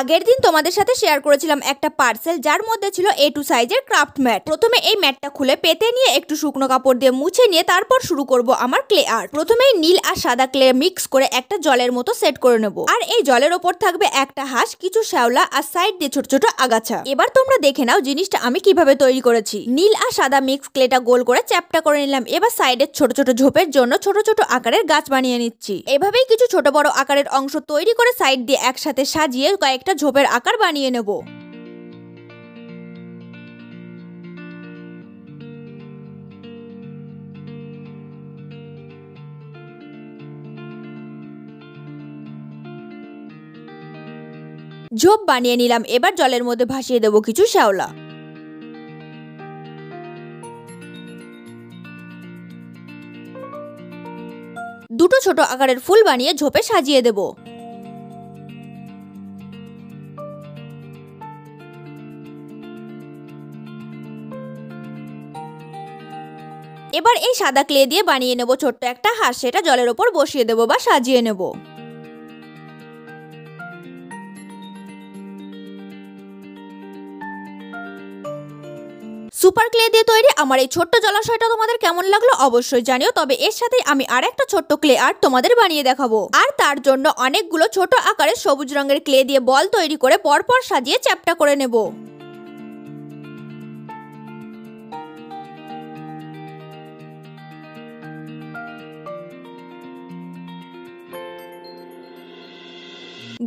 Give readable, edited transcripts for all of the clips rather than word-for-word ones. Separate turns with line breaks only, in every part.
আগের দিন তোমাদের সাথে শেয়ার করেছিলাম একটা পার্সেল যার মধ্যে ছিল A2 সাইজের ক্রাফট ম্যাট। প্রথমে এই ম্যাটটা খুলে পেতে নিয়ে একটু শুকনো কাপড় দিয়ে মুছে নিয়ে তারপর শুরু করব আমার ক্লে আর্ট। প্রথমেই নীল আর সাদা ক্লে মিক্স করে একটা জলের মতো সেট করে নেব। আর এই জলের ওপর থাকবে একটা হাঁস, কিছু শ্যাওলা আর সাইড দিয়ে ছোট ছোট আগাছা। এবার তোমরা দেখে নাও জিনিসটা আমি কিভাবে তৈরি করেছি। নীল আর সাদা মিক্স ক্লেটা গোল করে চ্যাপটা করে নিলাম। এবার সাইডের ছোট ছোট ঝোপের জন্য ছোট ছোট আকারের গাছ বানিয়ে নিচ্ছি। এভাবেই কিছু ছোট বড় আকারের অংশ তৈরি করে সাইড দিয়ে একসাথে সাজিয়ে কয়েকটা ঝোপের আকার বানিয়ে নেব। ঝোপ বানিয়ে নিলাম। এবার জলের মধ্যে ভাসিয়ে দেব কিছু শ্যাওলা। দুটো ছোট আকারের ফুল বানিয়ে ঝোপে সাজিয়ে দেব। এবার এই সাদা ক্লে দিয়ে বানিয়ে নেব ছোট্ট একটা হাঁস, সেটা জলের ওপর বসিয়ে দেব বা সাজিয়ে নেব। সুপার ক্লে দিয়ে তৈরি আমার এই ছোট্ট জলাশয়টা তোমাদের কেমন লাগলো অবশ্যই জানিও। তবে এর সাথে আমি আর একটা ছোট্ট ক্লে আর্ট তোমাদের বানিয়ে দেখাবো। আর তার জন্য অনেকগুলো ছোট আকারের সবুজ রঙের ক্লে দিয়ে বল তৈরি করে পরপর সাজিয়ে চ্যাপ্টা করে নেব।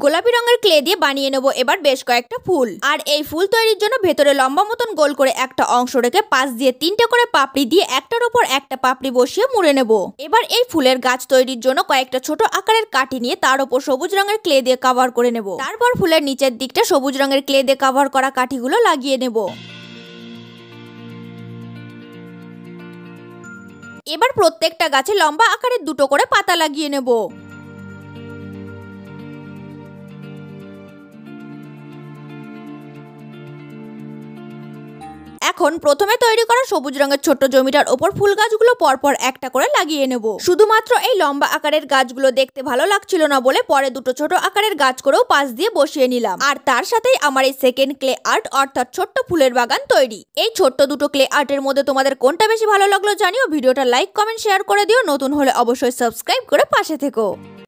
গোলাপি রঙের ক্লে দিয়ে বানিয়ে নেব এবার বেশ কয়েকটা ফুল। আর এই ফুল তৈরির জন্য ভেতরে লম্বা মতন গোল করে একটা অংশ রেখে পাশ দিয়ে 3টে করে পাপড়ি দিয়ে একটার উপর একটা পাপড়ি বসিয়ে মুড়ে নেব। এবার এই ফুলের গাছ তৈরির জন্য কয়েকটা ছোট আকারের কাঠি নিয়ে তার উপর সবুজ রঙের ক্লে দিয়ে কভার করে নেব। তারপর ফুলের নিচের দিকটা সবুজ রঙের ক্লে দিয়ে কভার করা কাঠিগুলো লাগিয়ে নেব। এবার প্রত্যেকটা গাছে লম্বা আকারের দুটো করে পাতা লাগিয়ে নেব। এখন প্রথমে তৈরি করা সবুজ রঙের ছোট্ট জমিটার ওপর ফুল গাছগুলো পরপর একটা করে লাগিয়ে নেব। শুধুমাত্র এই লম্বা আকারের গাছগুলো দেখতে ভালো লাগছিল না বলে পরে দুটো ছোট আকারের গাছ করেও পাশ দিয়ে বসিয়ে নিলাম। আর তার সাথেই আমার এই সেকেন্ড ক্লে আর্ট অর্থাৎ ছোট্ট ফুলের বাগান তৈরি। এই ছোট্ট দুটো ক্লে আর্টের মধ্যে তোমাদের কোনটা বেশি ভালো লাগলো জানিও। ভিডিওটা লাইক কমেন্ট শেয়ার করে দিও। নতুন হলে অবশ্যই সাবস্ক্রাইব করে পাশে থেকো।